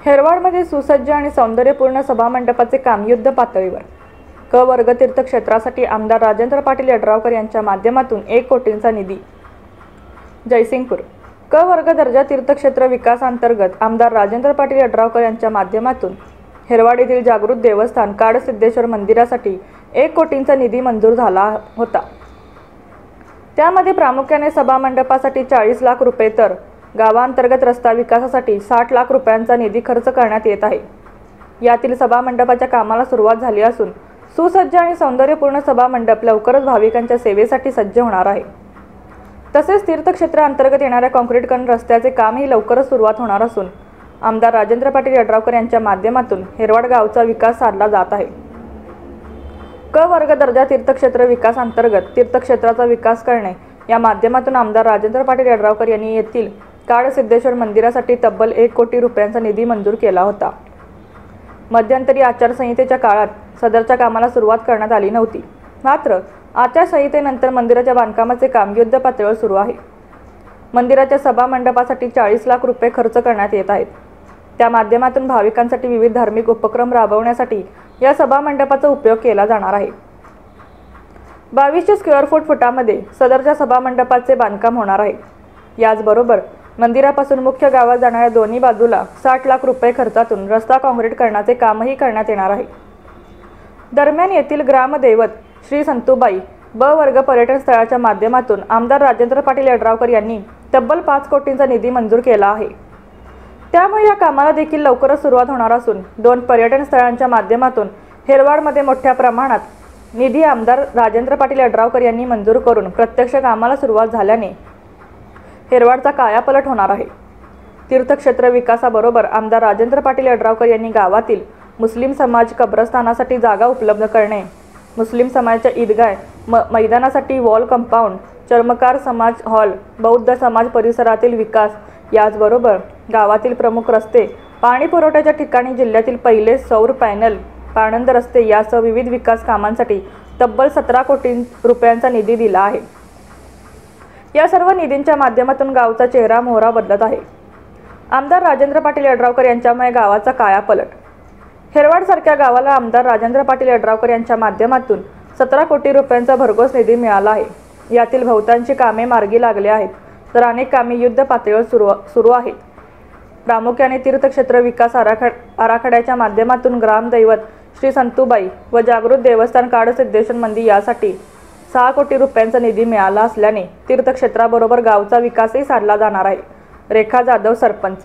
हेरवाडमध्ये सुसज्ज आणि सौंदर्यपूर्ण सभामंडपाचे काम युद्ध पातळीवर. क वर्ग तीर्थक्षेत्रासाठी आमदार राजेंद्र पाटील यड्रावकर यांच्या माध्यमातून 1 कोटींचा निधी. जयसिंगपूर. क वर्ग दर्जा तीर्थक्षेत्र विकासांतर्गत आमदार राजेंद्र पाटील यड्रावकर यांच्या माध्यमातून हेरवाड येथील जागृत देवस्थान काडसिद्धेश्वर मंदिरासाठी 1 कोटींचा निधी मंजूर झाला होता. त्यामध्ये प्रामुख्याने सभामंडपासाठी 40 लाख रुपये तर गावांतर्गत रस्ता विकासासाठी 60 लाख रुपयांचा निधी खर्च करण्यात येत आहे. यातील सभामंडपाच्या कामाला सुरुवात झाली असून सुसज्ज आणि सौंदर्यपूर्ण सभामंडप लवकरच भाविकांच्या सेवेसाठी सज्ज होणार आहे. तसेच तीर्थक्षेत्र अंतर्गत येणाऱ्या काँक्रीटीकरण रस्त्याचे कामही लवकरच सुरुवात होणार असून आमदार राजेंद्र पाटील यड्रावकर यांच्या माध्यमातून हेरवाड गावचा विकास साधला जात आहे. क वर्ग दर्जा तीर्थक्षेत्र विकास अंतर्गत तीर्थक्षेत्राचा विकास करणे या माध्यमातून आमदार राजेंद्र पाटील यड्रावकर यांनी येथील काडसिद्धेश्वर मंदिरासाठी तब्बल 1 कोटी रुपयांचा निधी मंजूर केला होता. मध्यंतरी आचारसंहितेच्या काळात सदरच्या कामाला सुरुवात करण्यात आली नव्हती. मात्र आचारसंहितेनंतर मंदिराच्या बांधकामाचे काम युद्ध पातळीवर सुरू आहे. मंदिराच्या सभामंडपासाठी 40 लाख रुपये खर्च करण्यात येत आहेत. त्या माध्यमातून भाविकांसाठी विविध धार्मिक उपक्रम राबवण्यासाठी या सभामंडपाचा उपयोग केला जाणार आहे. 2200 स्क्वेअर फुटामध्ये सदरच्या सभामंडपाचे बांधकाम होणार आहे. याचबरोबर मंदिरापासून मुख्य गावात जाणाऱ्या दोन्ही बाजूला 60 लाख रुपये खर्चातून रस्ता काँक्रीटीकरणाचे कामही करण्यात येणार आहे. दरम्यान येथील ग्रामदैवत श्री संतूबाई ब वर्ग पर्यटन स्थळाच्या माध्यमातून आमदार राजेंद्र पाटील यड्रावकर यांनी तब्बल 5 कोटींचा निधी मंजूर केला आहे. त्यामुळे या कामाला देखील लवकरच सुरुवात होणार असून 2 पर्यटन स्थळांच्या माध्यमातून हेरवाडमध्ये मोठ्या प्रमाणात निधी आमदार राजेंद्र पाटील यड्रावकर यांनी मंजूर करून प्रत्यक्ष कामाला सुरुवात झाल्याने हेरवाडचा कायापालट होणार आहे. तीर्थक्षेत्र विकासाबरोबर आमदार राजेंद्र पाटील यड्रावकर यांनी गावातील मुस्लिम समाज कब्रस्थानासाठी जागा उपलब्ध करणे, मुस्लिम समाजाच्या ईदगाह मैदानासाठी वॉल कंपाऊंड, चर्मकार समाज हॉल, बौद्ध समाज परिसरातील विकास, याचबरोबर गावातील प्रमुख रस्ते, पाणी पुरवठ्याच्या ठिकाणी जिल्ह्यातील पहिले सौर पॅनल, पाणंद रस्ते यासह विविध विकास कामांसाठी तब्बल 17 कोटी रुपयांचा निधी दिला आहे. या सर्व निधींच्या माध्यमातून गावचा चेहरा मोहरा बदलत आहे. आमदार राजेंद्र पाटील यड्रावकर यांच्यामुळे गावाचा कायापालट. हेरवाडसारख्या गावाला आमदार राजेंद्र पाटील यड्रावकर यांच्या माध्यमातून 17 कोटी रुपयांचा भरघोस निधी मिळाला आहे. यातील बहुतांशी कामे मार्गी लागली आहेत तर अनेक कामे युद्ध पातळीवर सुरू आहेत. प्रामुख्याने तीर्थक्षेत्र विकास आराखड्याच्या माध्यमातून ग्रामदैवत श्री संतूबाई व जागृत देवस्थान काडसिद्धेश्वर मंदिर यासाठी 6 कोटी रुपयांचा निधी मिळाला असल्याने तीर्थक्षेत्राबरोबर गावचा विकासही साधला जाणार आहे. रेखा जाधव, सरपंच.